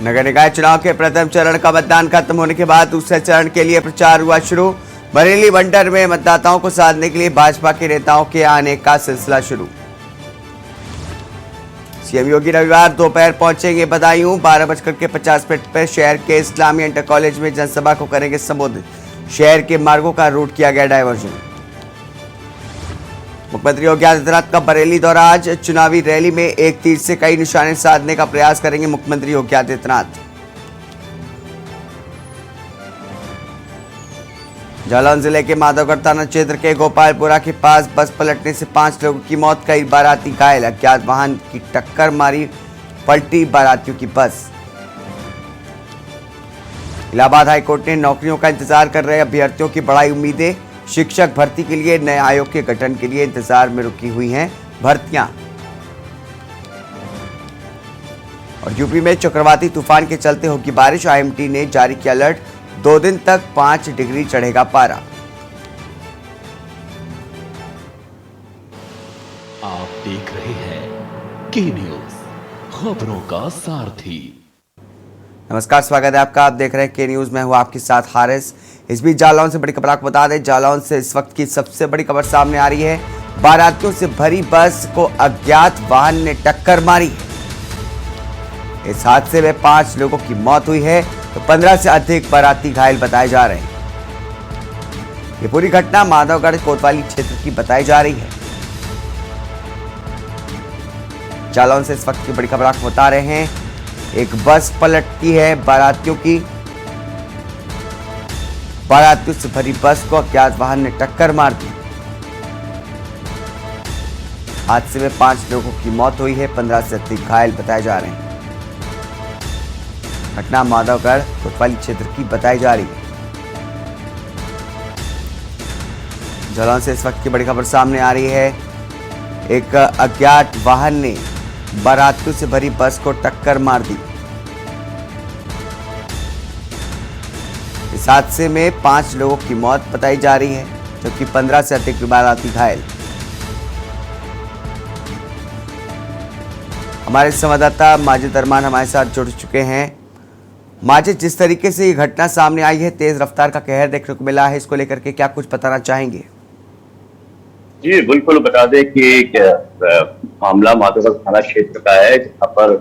नगर निकाय चुनाव के प्रथम चरण का मतदान खत्म होने के बाद दूसरे चरण के लिए प्रचार हुआ शुरू। बरेली मंडल में मतदाताओं को साधने के लिए भाजपा के नेताओं के आने का सिलसिला शुरू। सीएम योगी रविवार दोपहर पहुंचेंगे बदायूं। 12:50 पर शहर के इस्लामी इंटर कॉलेज में जनसभा को करेंगे संबोधित। शहर के मार्गों का रूट किया गया डायवर्जन। मुख्यमंत्री योगी आदित्यनाथ का बरेली दौरा। आज चुनावी रैली में एक तीर से कई निशाने साधने का प्रयास करेंगे मुख्यमंत्री योगी आदित्यनाथ। जालौन जिले के माधवगढ़ थाना क्षेत्र के गोपालपुरा के पास बस पलटने से 5 लोगों की मौत, कई बाराती घायल। अज्ञात वाहन की टक्कर मारी पलटी बारातियों की बस। इलाहाबाद हाईकोर्ट ने नौकरियों का इंतजार कर रहे अभ्यर्थियों की बढ़ाई उम्मीदें। शिक्षक भर्ती के लिए नए आयोग के गठन के लिए इंतजार में रुकी हुई हैं भर्तियां। और यूपी में चक्रवाती तूफान के चलते होगी बारिश। आईएमडी ने जारी किया अलर्ट। 2 दिन तक 5 डिग्री चढ़ेगा पारा। आप देख रहे हैं के न्यूज, खबरों का सारथी। नमस्कार, स्वागत है आपका। आप देख रहे हैं के न्यूज। मैं हूं आपके साथ हारिस। इस बीच जालौन से बड़ी खबर आपको बता दें। जालौन से इस वक्त की सबसे बड़ी खबर सामने आ रही है। बारातियों से भरी बस को अज्ञात वाहन ने टक्कर मारी। इस हादसे में 5 लोगों की मौत हुई है तो 15 से अधिक बाराती घायल बताए जा रहे हैं। ये पूरी घटना माधवगढ़ कोतवाली क्षेत्र की बताई जा रही है। जालौन से इस वक्त की बड़ी खबर आपको बता रहे हैं। एक बस पलटती है बारातियों से भरी बस को अज्ञात वाहन ने टक्कर मार दी। हादसे में 5 लोगों की मौत हुई है, 15 से अधिक घायल बताए जा रहे हैं। घटना माधवगढ़ कोतवाली क्षेत्र की बताई जा रही है। जालौन से इस वक्त की बड़ी खबर सामने आ रही है। एक अज्ञात वाहन ने बारातियों से भरी बस को टक्कर मार दी। इस हादसे में 5 लोगों की मौत बताई जा रही है जबकि 15 से अधिक बाराती घायल। हमारे संवाददाता माजिद अरमान हमारे साथ जुड़ चुके हैं। माजिद, जिस तरीके से ये घटना सामने आई है, तेज रफ्तार का कहर देखने को मिला है, इसको लेकर के क्या कुछ बताना चाहेंगे? जी बिल्कुल, बता दें कि मामला माधवगढ़ थाना क्षेत्र का है जहाँ पर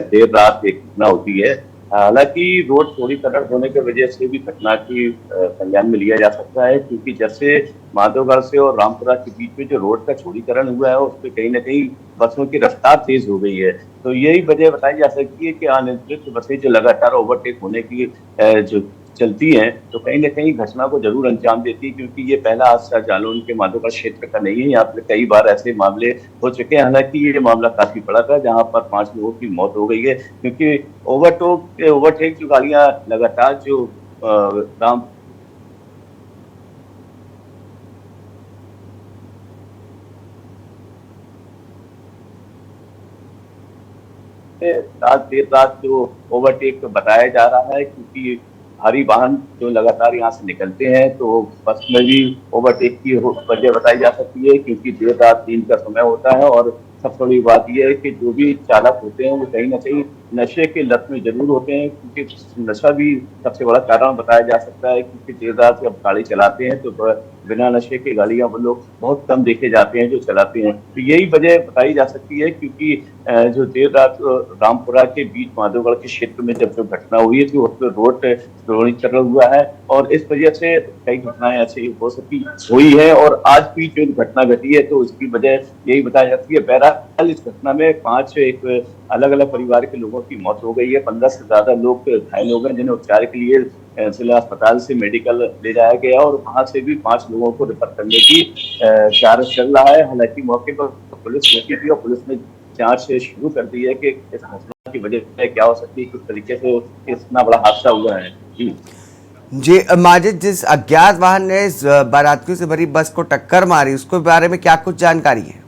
देर रात एक घटना होती है। हालांकि रोड चौड़ीकरण होने की वजह से भी घटना की संज्ञान में लिया जा सकता है, क्योंकि जैसे माधवगढ़ से और रामपुरा के बीच में जो रोड का चौड़ीकरण हुआ है उस पर कहीं ना कहीं बसों की रफ्तार तेज हो गई है। तो यही वजह बताई जा सकती है कि अनियंत्रित बसें जो लगातार ओवरटेक होने की जो चलती हैं तो कहीं ना कहीं घटना को जरूर अंजाम देती है, क्योंकि ये पहला हादसा जालौन के माधवगढ़ क्षेत्र का नहीं है। यहाँ पे कई बार ऐसे मामले हो चुके हैं। हालांकि ये मामला काफी बड़ा था जहाँ पर 5 लोगों की मौत हो गई है, क्योंकि ओवरटेक जो गाड़ियां लगातार जो राम देर रात जो ओवरटेक बताया जा रहा है, क्योंकि भारी वाहन जो लगातार यहाँ से निकलते हैं तो बस में भी ओवरटेक की वजह बताई जा सकती है, क्योंकि देर रात दिन का समय होता है। और सबसे बड़ी बात यह है कि जो भी चालक होते हैं वो कहीं ना कहीं नशे के लत में जरूर होते हैं, क्योंकि नशा भी सबसे बड़ा कारण बताया जा सकता है। क्योंकि देर रात जब गाड़ी चलाते हैं तो बिना नशे की गाड़ियां वो लोग बहुत कम देखे जाते हैं जो चलाते हैं। तो यही वजह बताई जा सकती है, क्योंकि जो देर रात रामपुरा के बीच माधवगढ़ के क्षेत्र में जब जो घटना हुई थी उस पर रोड चौड़ीकरण हुआ है और इस वजह से कई घटनाएं ऐसी हो सकती हुई है। और आज भी जो घटना घटी है तो उसकी वजह यही बताई जाती है। बहरहाल इस घटना में 5 एक अलग अलग परिवार के लोगों की मौत हो गई है, 15 से ज्यादा लोग घायल हो गए, जिन्हें उपचार के लिए जिला अस्पताल से मेडिकल ले जाया गया और वहां से भी 5 लोगों को रेफर करने की कार्य चल रहा है। हालांकि मौके पर पुलिस पहुंची थी और पुलिस ने जांच शुरू कर दी है कि इस घटना की वजह क्या हो सकती है, किस तरीके से इतना बड़ा हादसा हुआ है। जी माजिद, जिस अज्ञात वाहन ने बारातियों से भरी बस को टक्कर मारी उसके बारे में क्या कुछ जानकारी है?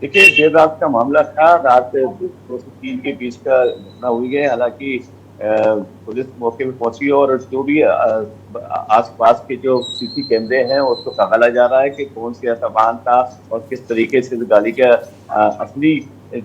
देखिए, देर रात का मामला था। रात 2 से 3 के बीच का घटना हुई है। हालांकि पुलिस मौके पे पहुंची और जो भी आसपास के जो सीसी कैमरे हैं उसको खंगाला जा रहा है कि कौन सी ऐसा वाहन था और किस तरीके से गाड़ी का असली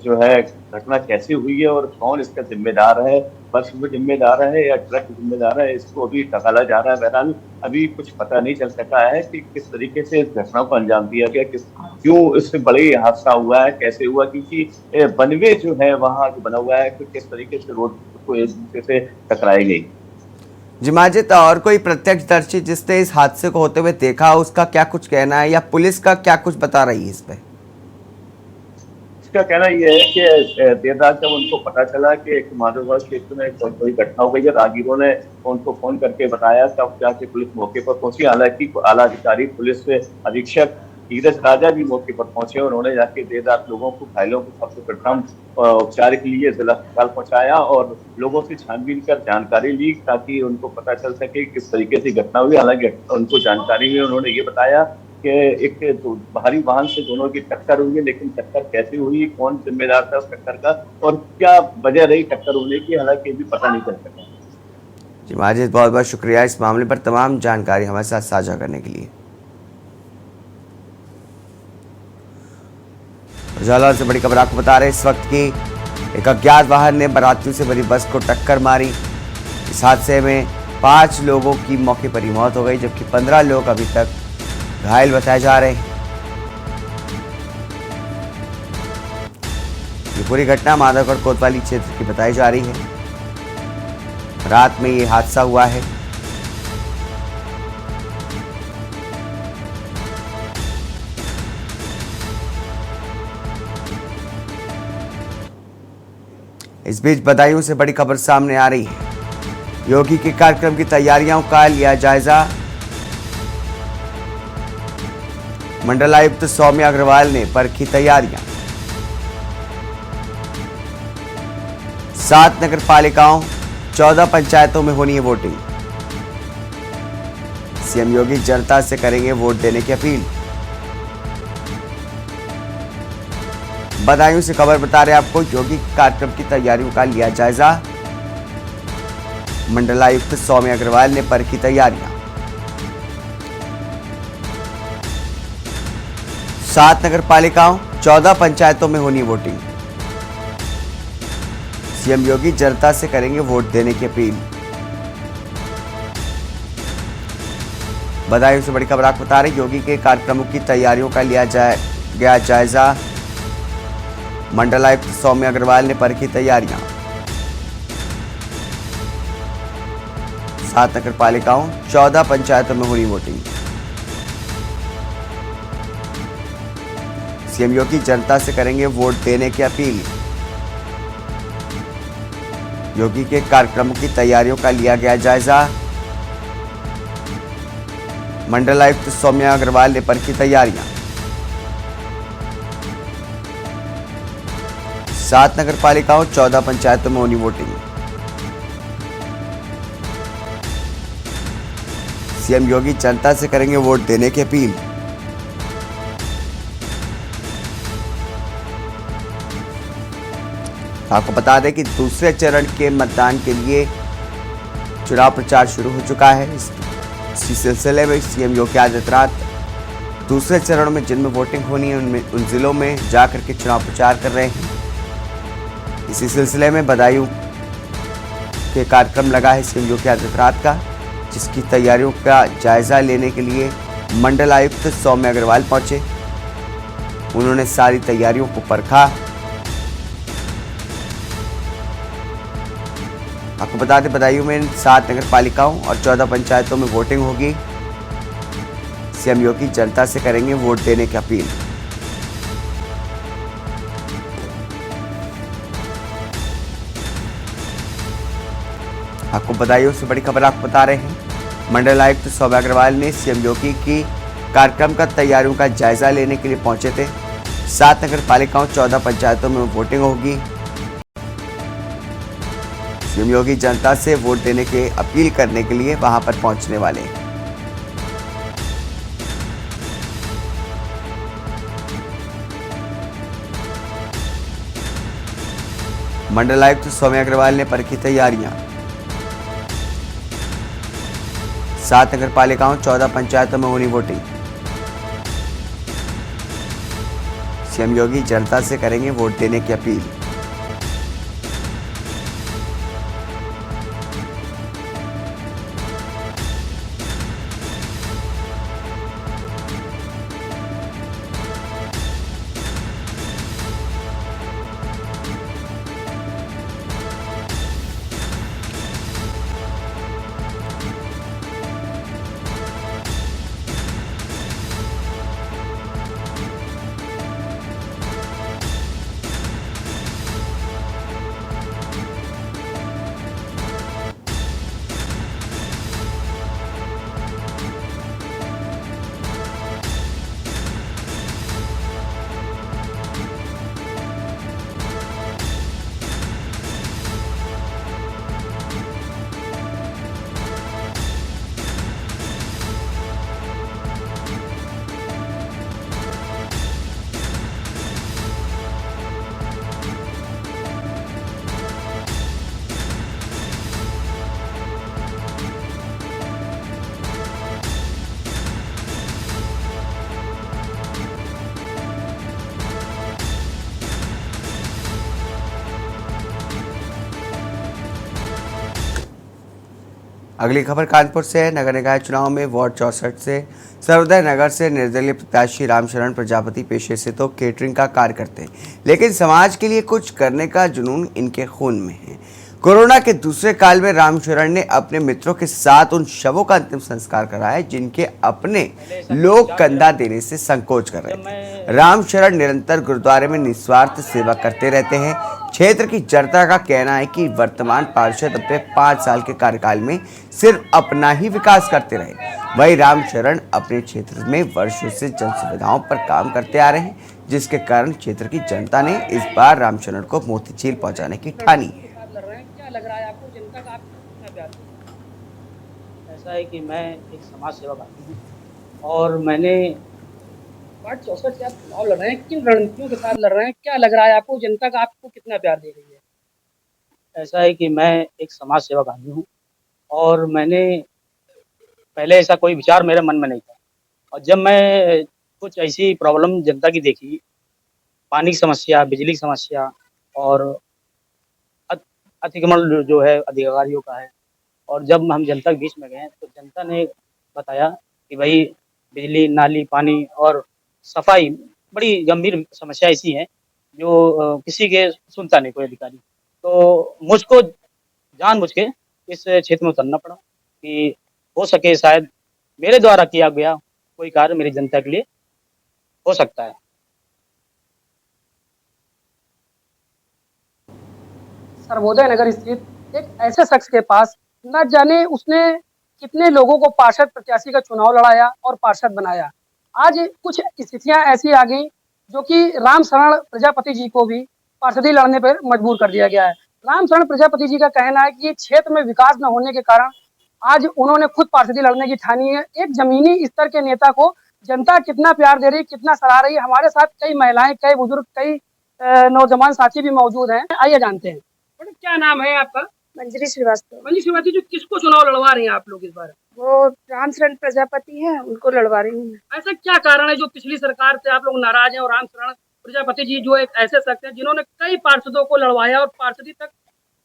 जो है घटना कैसे हुई है और कौन इसका जिम्मेदार है, बस वो जिम्मेदार है या ट्रक जिम्मेदार है, इसको अभी टकाला जा रहा है। बहरहाल अभी कुछ पता नहीं चल सका है कि किस तरीके से इस घटना को अंजाम दिया गया, क्यों इससे बड़े हादसा हुआ है, कैसे हुआ, क्योंकि बनवे जो है वहाँ जो बना हुआ है कि किस तरीके से रोड को एक दूसरे से टकराई गई। जी माजिद, और कोई प्रत्यक्षदर्शी जिसने इस हादसे को होते हुए देखा, उसका क्या कुछ कहना है या पुलिस का क्या कुछ बता रही है इस पे? इसका कहना यह है कि देर रात जब उनको पता चला कि एक माधोगढ़ क्षेत्र में कोई घटना हो गई है, राहगीरों ने उनको फोन करके बताया, तब जाके पुलिस मौके पर पहुंची। हालांकि आला अधिकारी पुलिस अधीक्षक धीरज राजा भी मौके पर पहुंचे और उन्होंने जाके देर रात लोगों को, घायलों को सबसे प्रथम उपचार के लिए जिला अस्पताल पहुंचाया और लोगों से छानबीन कर जानकारी ली ताकि उनको पता चल सके किस तरीके से घटना हुई। हालांकि उनको जानकारी में उन्होंने ये बताया कि एक भारी वाहन से दोनों की टक्कर हुई है, लेकिन टक्कर कैसे हुई, कौन जिम्मेदार था उस टक्कर का और क्या वजह रही टक्कर होने की, हालांकि भी पता नहीं चल सका। जी माजिद, बहुत बहुत शुक्रिया इस मामले पर तमाम जानकारी हमारे साथ साझा करने के लिए। जालौन से बड़ी खबर आपको बता रहे हैं इस वक्त की। एक अज्ञात वाहन ने बारातियों से भरी बस को टक्कर मारी। इस हादसे में 5 लोगों की मौके पर ही मौत हो गई, जबकि 15 लोग अभी तक घायल बताए जा रहे हैं। ये पूरी घटना माधवगढ़ कोतवाली क्षेत्र की बताई जा रही है। रात में ये हादसा हुआ है। इस बीच बदायूं से बड़ी खबर सामने आ रही है। योगी के कार्यक्रम की तैयारियों का लिया जायजा। मंडलायुक्त सौम्या अग्रवाल ने परखी तैयारियां। 7 नगर पालिकाओं 14 पंचायतों में होनी है वोटिंग। सीएम योगी जनता से करेंगे वोट देने की अपील। बदायूं से खबर बता रहे आपको, योगी कार्यक्रम की तैयारियों का लिया जायजा। मंडलायुक्त सौम्या अग्रवाल ने परखी तैयारियां। 7 नगर पालिकाओं 14 पंचायतों में होनी वोटिंग। सीएम योगी जनता से करेंगे वोट देने की अपील। बदायूं से बड़ी खबर आपको बता रहे, योगी के कार्यक्रमों की तैयारियों का लिया गया जायजा। मंडलायुक्त सौम्या अग्रवाल ने परखी तैयारियां। 7 नगर पालिकाओं 14 पंचायतों में होनी वोटिंग। सीएम योगी जनता से करेंगे वोट देने की अपील। योगी के कार्यक्रमों की तैयारियों का लिया गया जायजा। मंडलायुक्त सौम्या अग्रवाल ने परखी तैयारियां। 7 नगर पालिकाओं 14 पंचायतों में होनी वोटिंग। सीएम योगी जनता से करेंगे वोट देने की अपील। आपको बता दें कि दूसरे चरण के मतदान के लिए चुनाव प्रचार शुरू हो चुका है। इसी सिलसिले में सीएम योगी आदित्यनाथ दूसरे चरण में जिनमें वोटिंग होनी है उन जिलों में जाकर के चुनाव प्रचार कर रहे हैं। इसी सिलसिले में बदायूं के कार्यक्रम लगा है सीएम योगी आदित्यनाथ का, जिसकी तैयारियों का जायजा लेने के लिए मंडलायुक्त सौम्या अग्रवाल पहुंचे। उन्होंने सारी तैयारियों को परखा। आपको बता दें, बदायूं में 7 नगर पालिकाओं और 14 पंचायतों में वोटिंग होगी। सीएम योगी जनता से करेंगे वोट देने की अपील। आपको बदायूं से बड़ी खबर आपको बता रहे हैं, मंडलायुक्त सौम्या अग्रवाल ने सीएम योगी की कार्यक्रम का तैयारियों का जायजा लेने के लिए पहुंचे थे। 7 नगर पालिकाओं 14 पंचायतों में वोटिंग होगी। सीएम योगी जनता से वोट देने की अपील करने के लिए वहां पर पहुंचने वाले। मंडलायुक्त सौम्या अग्रवाल ने परखी तैयारियां। 7 नगर पालिकाओं 14 पंचायतों में होनी वोटिंग। सीएम योगी जनता से करेंगे वोट देने की अपील। अगली खबर कानपुर से है। नगर निकाय चुनाव में वार्ड 64 से सर्वोदय नगर से निर्दलीय प्रत्याशी रामशरण प्रजापति पेशे से तो केटरिंग का कार्य करते हैं, लेकिन समाज के लिए कुछ करने का जुनून इनके खून में है। कोरोना के दूसरे काल में रामशरण ने अपने मित्रों के साथ उन शवों का अंतिम संस्कार कराया जिनके अपने लोग कंधा देने से संकोच कर रहे थे। रामशरण निरंतर गुरुद्वारे में निस्वार्थ सेवा करते रहते हैं। क्षेत्र की जनता का कहना है कि वर्तमान पार्षद अपने 5 साल के कार्यकाल में सिर्फ अपना ही विकास करते रहे। वही रामशरण अपने क्षेत्र में वर्षों से जन सुविधाओं पर काम करते आ रहे हैं, जिसके कारण क्षेत्र की जनता ने इस बार रामशरण को मोतीचीर पहुंचाने की ठानी है। क्या लग रहा है आपको, जनता का आपको कितना प्यार है? ऐसा है कि मैं एक समाज सेवक आदमी हूँ और मैंने वार्ड 64 से आप चुनाव लड़ रहे हैं, किन रणनीतियों के साथ लड़ रहे हैं? क्या लग रहा है आपको, जनता का आपको कितना प्यार दे रही है? ऐसा है कि मैं एक समाज सेवक आदमी हूँ और मैंने पहले ऐसा कोई विचार मेरे मन में नहीं था, और जब मैं कुछ ऐसी प्रॉब्लम जनता की देखी, पानी की समस्या, बिजली की समस्या और अतिक्रमण जो है अधिकारियों का है, और जब हम जनता के बीच में गए तो जनता ने बताया कि भाई बिजली, नाली, पानी और सफाई बड़ी गंभीर समस्या ऐसी है जो किसी के सुनता नहीं कोई अधिकारी। तो मुझको जानबूझ के इस क्षेत्र में उतरना पड़ा कि हो सके शायद मेरे द्वारा किया गया कोई कार्य मेरी जनता के लिए हो सकता है। सर्वोदय नगर स्थित एक ऐसे शख्स के पास न जाने उसने कितने लोगों को पार्षद प्रत्याशी का चुनाव लड़ाया और पार्षद बनाया। आज कुछ स्थितियां ऐसी आ गई जो कि रामशरण प्रजापति जी को भी पार्षदी लड़ने पर मजबूर कर दिया गया है। रामशरण प्रजापति जी का कहना है कि ये क्षेत्र में विकास न होने के कारण आज उन्होंने खुद पार्षदी लड़ने की ठानी है। एक जमीनी स्तर के नेता को जनता कितना प्यार दे रही, कितना सराह रही है। हमारे साथ कई महिलाएं, कई बुजुर्ग, कई नौजवान साथी भी मौजूद हैं। आइए जानते हैं। क्या नाम है आपका? मंजरी श्रीवास्तव। मंजरी श्रीवास्तव जी, किसको चुनाव लड़वा रही हैं आप लोग इस बार? वो रामशरण प्रजापति हैं, उनको लड़वा रही हूँ। ऐसा क्या कारण है जो पिछली सरकार से आप लोग नाराज हैं और रामशरण प्रजापति जी जो एक ऐसे शख्स हैं जिन्होंने कई पार्षदों को लड़वाया और पार्षदी तक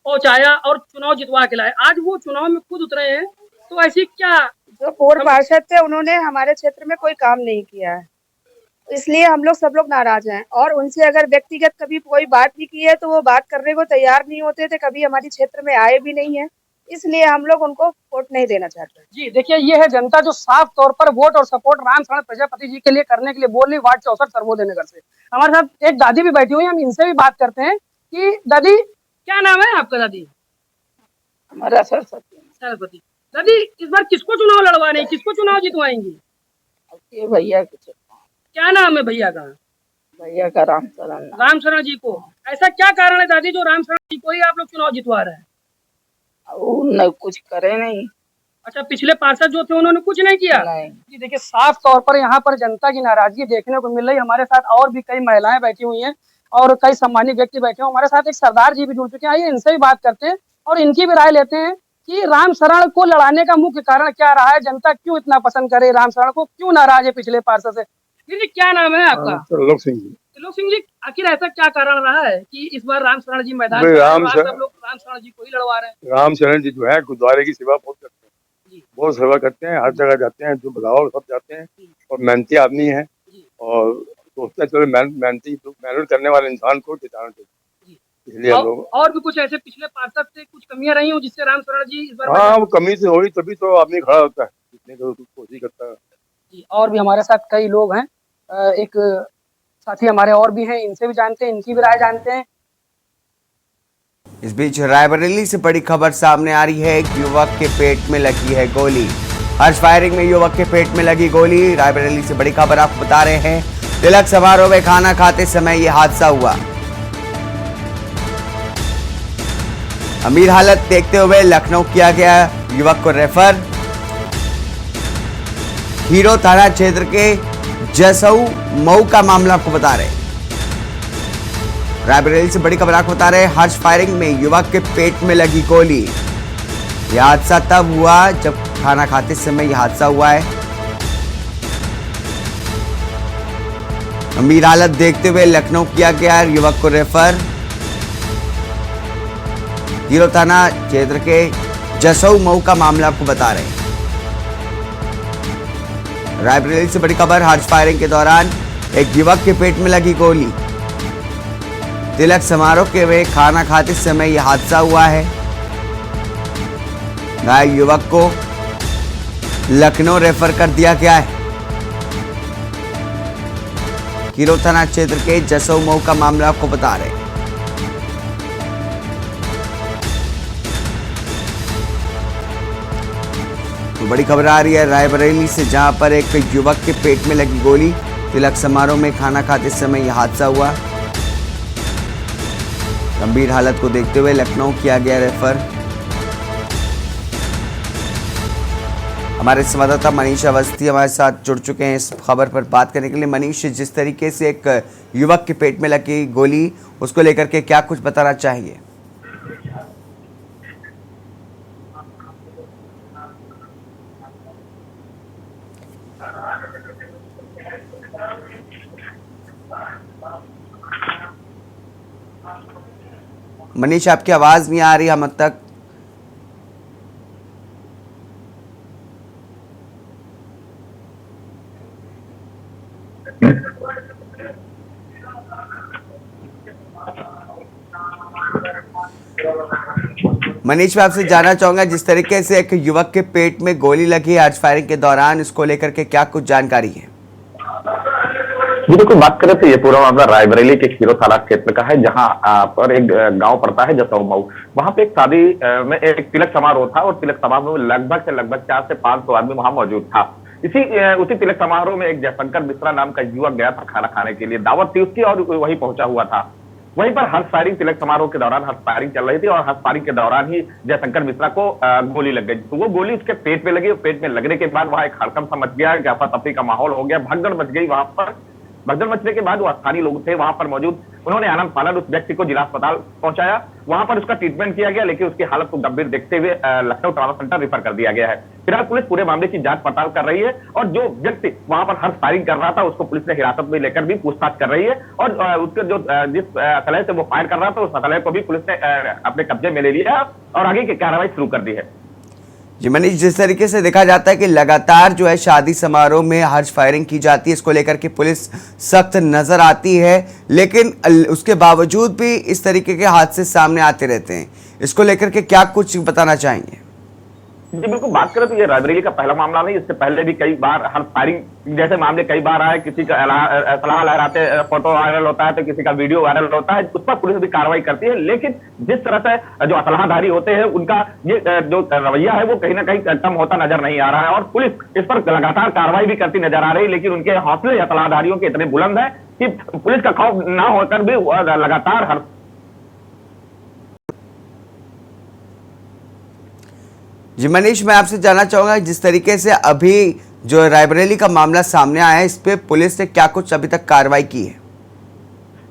पहुंचाया और चुनाव जितवा के लाए, आज वो चुनाव में खुद उतरे हैं, तो ऐसी क्या? जो पूर्व पार्षद थे उन्होंने हमारे क्षेत्र में कोई काम नहीं किया है, इसलिए हम लोग सब लोग नाराज हैं। और उनसे अगर व्यक्तिगत कभी कोई बात भी की है तो वो बात करने को तैयार नहीं होते थे, कभी हमारे क्षेत्र में आए भी नहीं है, इसलिए हम लोग उनको वोट नहीं देना चाहते। जी देखिए, ये है जनता जो साफ तौर पर वोट और सपोर्ट रामशरण प्रजापति जी के लिए करने के लिए बोल रही। वार्ड 64 सर्वोदय नगर से हमारे साथ एक दादी भी बैठी हुई है, हम इनसे भी बात करते हैं कि दादी क्या नाम है आपका? दादी हमारा सरस्वती। दादी, इस बार किसको चुनाव लड़वाने, किसको चुनाव जितवाएंगी? ये भैया क्या नाम है भैया का? भैया का रामशरण। रामशरण जी को। ऐसा क्या कारण है दादी जो रामशरण जी को ही आप लोग चुनाव जितवा रहे हैं? उन्होंने कुछ करे नहीं। अच्छा, पिछले पार्षद जो थे उन्होंने कुछ नहीं किया? नहीं। जी देखिए, साफ तौर पर यहाँ पर जनता की नाराजगी देखने को मिल रही है। हमारे साथ और भी कई महिलाएं बैठी हुई हैं और कई सम्मानित व्यक्ति बैठे हैं। हमारे साथ एक सरदार जी भी जुड़ चुके हैं। आइए इनसे भी बात करते हैं और इनकी भी राय लेते हैं कि रामशरण को लड़ाने का मुख्य कारण क्या रहा है, जनता क्यों इतना पसंद करे रामशरण को, क्यों नाराज है पिछले पार्षद से। दीदी क्या नाम है आपका? त्रिलोक सिंह जी। त्रिलोक सिंह जी, आखिर ऐसा क्या कारण रहा है कि इस बार राम शरण जी मैदान भाई में आए राम और आज शरण- सब लोग राम शरण जी को ही लड़वा रहे हैं? राम शरण जी जो है गुरुद्वारे की सेवा बहुत करते हैं, जी बहुत सेवा करते हैं, हर जगह जाते हैं, जो बुलाओ सब जाते हैं जी और मेहनती आदमी है जी और सोचते हैं चलो मेहनत करने वाले इंसान को जिताना चाहिए, जी। इसलिए हम लोग। और भी कुछ ऐसे पिछले पार्षद से कुछ कमियां रही हो जिससे राम शरण जी इस बार हाँ, वो कमी से होगी तभी तो आदमी खड़ा होता है, जितने को कोशिश करता है। जी। और भी हमारे साथ कई लोग हैं, एक साथी हमारे और भी हैं, इनसे भी जानते हैं, इनकी भी राय जानते हैं। इस बीच रायबरेली से बड़ी खबर सामने आ रही है। एक युवक के पेट में लगी है गोली। हर्ष फायरिंग में युवक के पेट में लगी गोली। रायबरेली से बड़ी खबर आपको बता रहे हैं। तिलक समारोह में खाना खाते समय यह हादसा हुआ। अमीर हालत देखते हुए लखनऊ किया गया युवक को रेफर। हीरो थाना क्षेत्र के जसऊ मऊ का मामला आपको बता रहे हैं। रायबरेली से बड़ी खबर आपको बता रहे हैं। हर्ष फायरिंग में युवक के पेट में लगी गोली। यह हादसा तब हुआ जब खाना खाते समय यह हादसा हुआ है। गंभीर हालत देखते हुए लखनऊ किया गया युवक को रेफर। हीरो थाना क्षेत्र के जसऊ मऊ का मामला आपको बता रहे हैं। रायबरेली से बड़ी खबर। हर्ष फायरिंग के दौरान एक युवक के पेट में लगी गोली। तिलक समारोह के वे खाना खाते समय यह हादसा हुआ है। घायल युवक को लखनऊ रेफर कर दिया गया है। हीरो थाना क्षेत्र के जसऊ मऊ का मामला आपको बता रहे हैं। तो बड़ी खबर आ रही है रायबरेली से, जहां पर एक युवक के पेट में लगी गोली। तिलक समारोह में खाना खाते समय यह हादसा हुआ। गंभीर हालत को देखते हुए लखनऊ किया गया रेफर। हमारे संवाददाता मनीष अवस्थी हमारे साथ जुड़ चुके हैं इस खबर पर बात करने के लिए। मनीष, जिस तरीके से एक युवक के पेट में लगी गोली, उसको लेकर के क्या कुछ बताना चाहिए? मनीष, आपकी आवाज नहीं आ रही हम तक। मनीष, मैं आपसे जानना चाहूंगा, जिस तरीके से एक युवक के पेट में गोली लगी है हर्ष फायरिंग के दौरान, इसको लेकर के क्या कुछ जानकारी है? जी देखो, बात करें तो ये पूरा मामला रायबरेली के हीरो थाना क्षेत्र का है, जहां पर एक गांव पड़ता है जसऊ मऊ। वहां पे एक शादी में एक तिलक समारोह था और तिलक समारोह में लगभग 4 से 500 आदमी वहां मौजूद था। उसी तिलक समारोह में एक जयशंकर मिश्रा नाम का युवक गया था खाना खाने के लिए, दावत थी उसकी और वहीं पहुंचा हुआ था। वहीं पर हर्ष फायरिंग, तिलक समारोह के दौरान हर्ष फायरिंग चल रही थी और हर्ष फायरिंग के दौरान ही जयशंकर मिश्रा को गोली लग गई। तो वो गोली उसके पेट में लगी। पेट में लगने के बाद वहां एक हड़कंप सा मच गया, अफरा तफरी का माहौल हो गया, भगदड़ मच गई वहां पर। भगदड़ मचने के बाद वो स्थानीय लोग थे वहां पर मौजूद, उन्होंने आनंद फानन उस व्यक्ति को जिला अस्पताल पहुंचाया। वहां पर उसका ट्रीटमेंट किया गया, लेकिन उसकी हालत को गंभीर देखते हुए लखनऊ ट्रामा सेंटर रेफर कर दिया गया है। फिलहाल पुलिस पूरे मामले की जांच पड़ताल कर रही है और जो व्यक्ति वहां पर हर्ष फायरिंग कर रहा था उसको पुलिस ने हिरासत में लेकर भी पूछताछ कर रही है और उसके जो जिस असलहे से वो फायर कर रहा था उस असलहे को भी पुलिस ने अपने कब्जे में ले लिया और आगे की कार्रवाई शुरू कर दी है। जी मनीष, जिस तरीके से देखा जाता है कि लगातार जो है शादी समारोह में हर्ष फायरिंग की जाती है, इसको लेकर के पुलिस सख्त नजर आती है, लेकिन उसके बावजूद भी इस तरीके के हादसे सामने आते रहते हैं। इसको लेकर के क्या कुछ बताना चाहेंगे? जी बिल्कुल, बात करें तो ये रायबरेली का पहला मामला नहीं, इससे पहले भी कई बार हर्ष फायरिंग जैसे मामले कई बार आए। किसी का सलाह लहराते फोटो वायरल होता है तो किसी का वीडियो वायरल होता है, उस पर पुलिस भी कार्रवाई करती है। लेकिन जिस तरह से जो असलाहधारी होते हैं उनका ये जो रवैया है वो कहीं ना कहीं कम होता नजर नहीं आ रहा है और पुलिस इस पर लगातार कार्रवाई भी करती नजर आ रही है। लेकिन उनके हौसले असलाहधारियों के इतने बुलंद है कि पुलिस का खौफ न होकर भी लगातार हर जी मनीष, मैं आपसे जानना चाहूंगा, जिस तरीके से अभी जो रायबरेली का मामला सामने आया है, इस पे पुलिस ने क्या कुछ अभी तक कार्रवाई की है?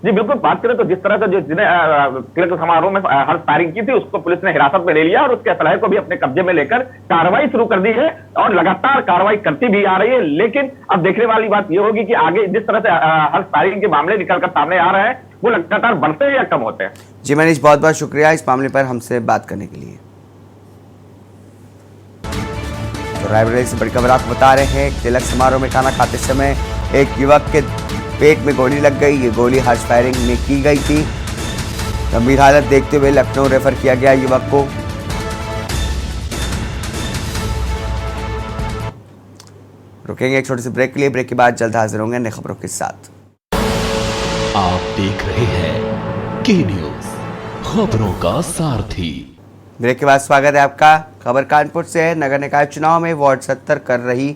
जी बिल्कुल, बात करें तो जिस तरह से जिन्हें तिलक समारोह में हर्ष फायरिंग की थी उसको पुलिस ने हिरासत में ले लिया और उसके असलहे को भी अपने कब्जे में लेकर कार्रवाई शुरू कर दी है और लगातार कार्रवाई करती भी आ रही है। लेकिन अब देखने वाली बात यह होगी कि आगे जिस तरह से हर्ष फायरिंग के मामले निकलकर सामने आ रहे हैं वो लगातार बढ़ते हैं या कम होते हैं। जी मनीष, बहुत बहुत शुक्रिया इस मामले पर हमसे बात करने के लिए। तो रायबरेली से बड़ी खबर आपको बता रहे हैं, तिलक समारोह में खाना खाते समय एक युवक के पेट में गोली लग गई। ये गोली हर्ष फायरिंग में की गई थी। गंभीर हालत देखते हुए लखनऊ रेफर किया गया युवक को। रुकेंगे एक छोटे से ब्रेक के लिए, ब्रेक के बाद जल्द हाजिर होंगे नई खबरों के साथ। आप देख रहे हैं के न्यूज, खबरों का सारथी। ब्रेक के बाद स्वागत है आपका। खबर कानपुर से है। नगर निकाय चुनाव में वार्ड 70 कर रही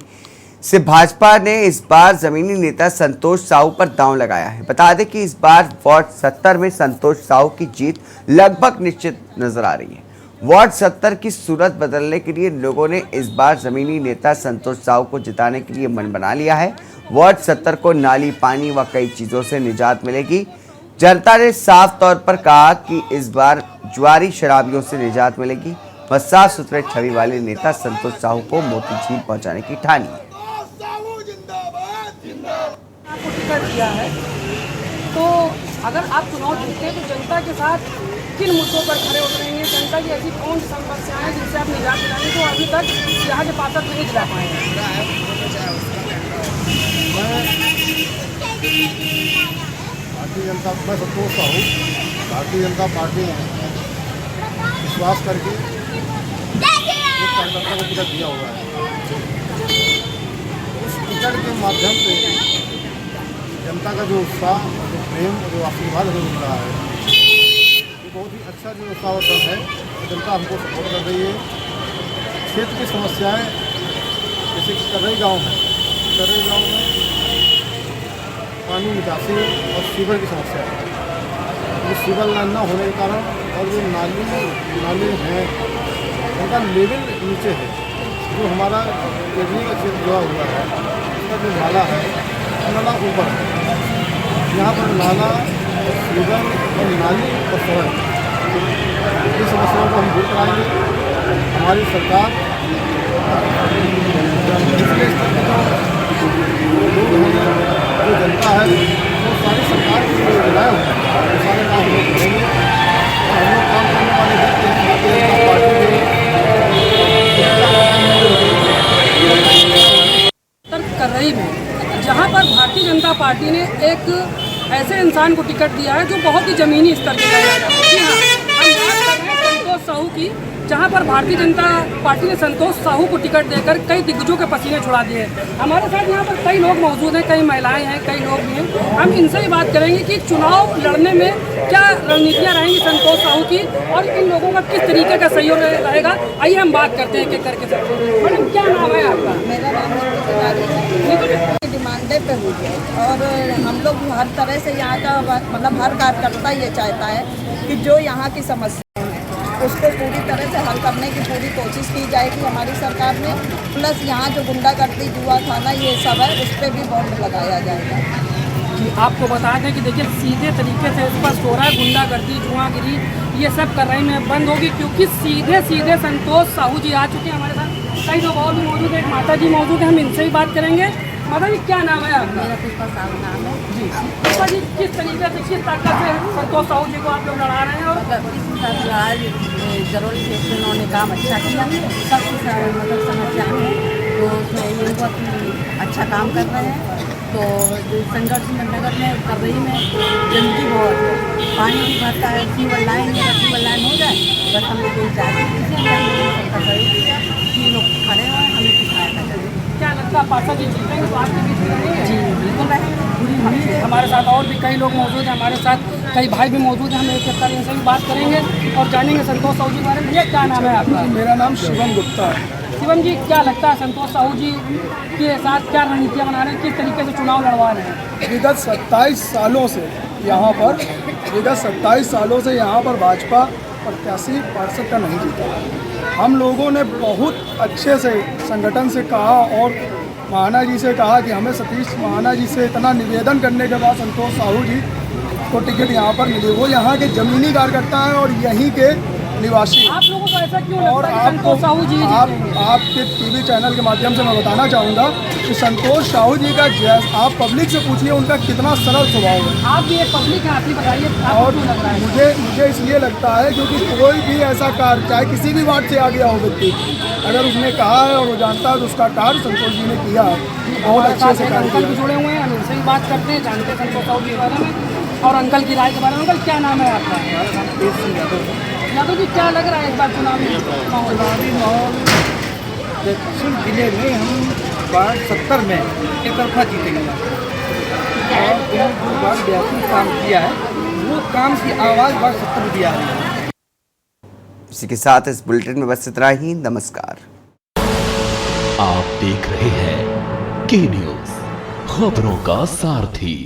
से भाजपा ने इस बार जमीनी नेता संतोष साहू पर दांव लगाया है। बता दें कि इस बार वार्ड 70 में संतोष साहू की जीत लगभग निश्चित नजर आ रही है। वार्ड 70 की सूरत बदलने के लिए लोगों ने इस बार जमीनी नेता संतोष साहू को जिताने के लिए मन बना लिया है। वार्ड 70 को नाली, पानी व कई चीजों से निजात मिलेगी। जनता ने साफ तौर पर कहा कि इस बार जुआरी शराबियों से निजात मिलेगी व साफ सुथरे छवि वाले नेता संतोष साहू को मोतीझील पहुंचाने की ठानी है। आपको टिकट दिया है तो अगर आप चुनाव जीतते हैं तो जनता के साथ किन मुद्दों पर खड़े उतरेंगे? जनता की ऐसी कौन सी समस्याएं हैं जिनसे आप निजात दिलाएंगे जो अभी तक यहाँ के पार्षद नहीं दिला पाए हैं? भारतीय जनता मैं संतोष साहू भारतीय जनता पार्टी विश्वास करके एक कार्यकर्ता को टिकट दिया हुआ है। उस टिकट के माध्यम से जनता का जो उत्साह, जो प्रेम, जो आशीर्वाद हमें मिल रहा है, ये बहुत ही अच्छा जो उत्साहवर्धन है। जनता हमको सपोर्ट कर रही है। क्षेत्र की समस्याएं जैसे कि कर्रई गाँव है, कर्रई गाँव में पानी निकासी और सीवर की समस्या है। ये सीवर लाइन न होने के कारण और जो नाले हैं उनका लेवल नीचे है। जो हमारा केजरी का क्षेत्र जुड़ा हुआ है उसका जो नाला है नाला ऊपर है। यहाँ पर नाला और सीवर और नाली और सड़क ये समस्याओं को हम दूर कराएंगे। हमारी सरकार पिछले स्तर पर जो जनता है वो सारी सरकार की जो योजनाएँ होती हैं वो सारे काम हम लोग करेंगे। और हम लोग काम करने वाले व्यक्ति हैं भारतीय जनता पार्टी कर रही में जहाँ पर भारतीय जनता पार्टी ने एक ऐसे इंसान को टिकट दिया है जो बहुत ही ज़मीनी स्तर पर जाया जाता है। जी हाँ, हम बात कर रहे हैं संतोष साहू की, जहाँ पर भारतीय जनता पार्टी ने संतोष साहू को टिकट देकर कई दिग्गजों के पसीने छुड़ा दिए। हमारे साथ यहाँ पर कई लोग मौजूद हैं, कई महिलाएं हैं, कई लोग भी हैं। हम इनसे ही बात करेंगे कि चुनाव लड़ने में क्या रणनीतियाँ रहेंगी संतोष साहू की और इन लोगों का किस तरीके का सहयोग रहेगा। आइए हम बात करते हैं एक करके सर। मैडम क्या नाम है आपका? मेरा नाम डिमांडे पे हुई है और हम लोग हर तरह से यहाँ का मतलब हर कार्यकर्ता ये चाहता है कि जो यहाँ की समस्या है उसको पूरी तरह से हल करने की पूरी कोशिश की जाएगी हमारी सरकार में। प्लस यहाँ जो गुंडागर्दी, जुआ खाना ये सब है उस पर भी बॉन्ड लगाया जाएगा। कि आपको बता दें कि देखिए सीधे तरीके से स्पष्ट हो रहा है, गुंडागर्दी, जुआगिरी ये सब कर रही में बंद होगी क्योंकि सीधे सीधे संतोष साहू जी आ चुके हैं हमारे साथ। कई लोग और भी मौजूद है, एक माता जी मौजूद है, हम इनसे ही बात करेंगे। माता जी क्या नाम है आपका? मेरा पुष्पा साहू नाम है जी। पुष्पा जी किस तरीके से, किस ताकत से संतोष साहू जी को आप लोग लड़ा रहे हैं? और जरूरी है कि उन्होंने काम अच्छा किया, सबकी मतलब समस्या है तो उसमें ये बहुत अच्छा काम कर रहे हैं। तो संघर्ष नगर में कर रही में गंदगी बहुत, पानी भी भरता है, सीवर लाइन हो जाए बस हम लोग यही चाहते हैं। इसीलिए लोग खड़े हुए हैं, हमें कुछ सहायता करें। क्या लगता है पार्षद जी जीतेंगे तो आपके बीच में रहेंगे? जी बिल्कुल रहेंगे। हमारे साथ और भी कई लोग मौजूद हैं, हमारे साथ कई भाई भी मौजूद हैं। हम एक एक इनसे भी बात करेंगे और जानेंगे संतोष साहू जी के बारे में। ये क्या नाम है आपका? मेरा नाम शिवम गुप्ता है। शिवम जी क्या लगता है संतोष साहू जी के साथ क्या रणनीतियाँ बना रहे हैं, किस तरीके से चुनाव लड़वा रहे हैं? विगत 27 सालों से यहाँ पर भाजपा प्रत्याशी पार्षद का नहीं जीता। हम लोगों ने बहुत अच्छे से संगठन से कहा और महाना जी से कहा कि हमें सतीश महाना जी से इतना निवेदन करने के बाद संतोष साहू जी को टिकट यहाँ पर मिली। वो यहाँ के जमीनी कार्यकर्ता हैं और यहीं के निवासी। आप लोगों को ऐसा क्यों और लगता है कि आपको संतोष साहू जी आपके टीवी चैनल के माध्यम से मैं बताना चाहूँगा कि संतोष साहू जी का आप पब्लिक से पूछिए उनका कितना सरल स्वभाव है। आप भी एक पब्लिक हैं, आप ही बताइए आपको और क्यों लग रहा है? मुझे इसलिए लगता है क्योंकि कोई भी ऐसा कार्य चाहे किसी भी वार्ड से आ गया हो व्यक्ति, अगर उसने कहा है और वो जानता है तो उसका कार्य संतोष जी ने किया है, बहुत अच्छे से कार्य अंकल भी किया। जुड़े हुए हैं, हम उनसे भी बात करते हैं, जानते हैं संतोष साहू जी के बारे में और अंकल की राय के बारे में। अंकल क्या नाम है आपका? यादव जी, क्या लग रहा है इस बार चुनावी माहौल? दक्षिण जिले में हम वार्ड 70 में एक तरफा जीतेंगे और जो वार्ड 82 काम किया है वो काम की आवाज़ वार्ड 70 में दिया है। इसी के साथ इस बुलेटिन में बस इतना ही। नमस्कार। आप देख रहे हैं के न्यूज, खबरों का सारथी।